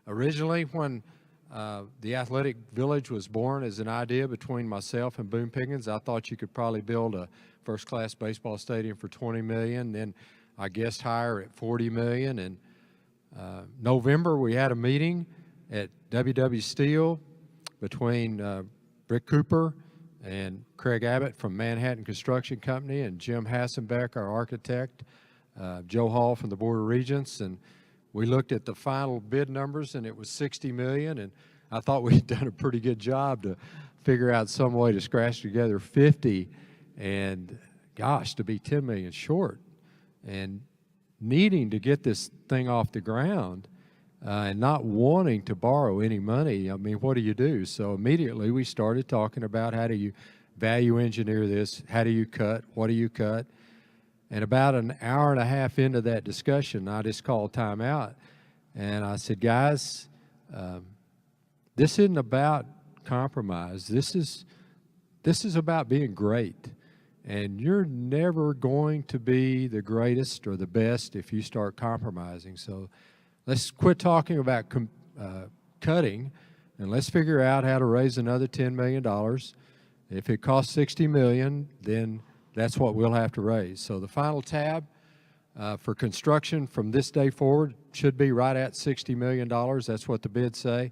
Originally, when the Athletic Village was born as an idea between myself and Boone Pickens, I thought you could probably build a first-class baseball stadium for $20 million. Then I guessed higher at $40 million. And November, we had a meeting at WW Steel between Rick Cooper and Craig Abbott from Manhattan Construction Company and Jim Hassenbeck, our architect, Joe Hall from the Board of Regents, and we looked at the final bid numbers, and it was $60 million, and I thought we'd done a pretty good job to figure out some way to scratch together 50, and gosh, to be $10 million short, and needing to get this thing off the ground, and not wanting to borrow any money. I mean, what do you do? So immediately we started talking about how do you value engineer this, how do you cut, what do you cut? And about an hour and a half into that discussion, I just called time out. And I said, guys, this isn't about compromise. This is about being great. And you're never going to be the greatest or the best if you start compromising. So let's quit talking about cutting, and let's figure out how to raise another $10 million. If it costs $60 million, then that's what we'll have to raise. So the final tab for construction from this day forward should be right at $60 million. That's what the bids say.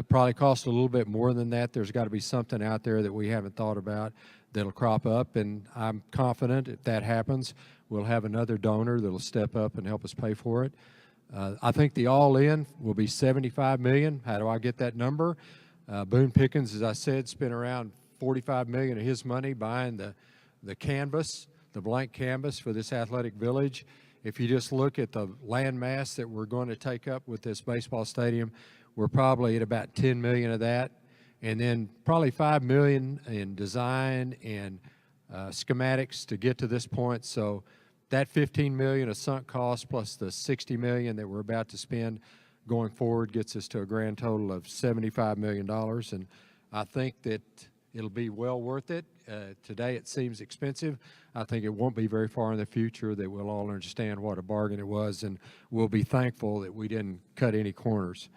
Probably cost a little bit more than that. There's got to be something out there that we haven't thought about that'll crop up, and I'm confident if that happens, we'll have another donor that'll step up and help us pay for it. I think the all-in will be $75 million. How do I get that number? Boone Pickens, as I said, spent around $45 million of his money buying the canvas, the blank canvas for this athletic village. If you just look at the land mass that we're going to take up with this baseball stadium, we're probably at about $10 million of that, and then probably $5 million in design and schematics to get to this point. So that $15 million of sunk cost plus the $60 million that we're about to spend going forward gets us to a grand total of $75 million, and I think that it'll be well worth it. Today it seems expensive. I think it won't be very far in the future that we'll all understand what a bargain it was, and we'll be thankful that we didn't cut any corners.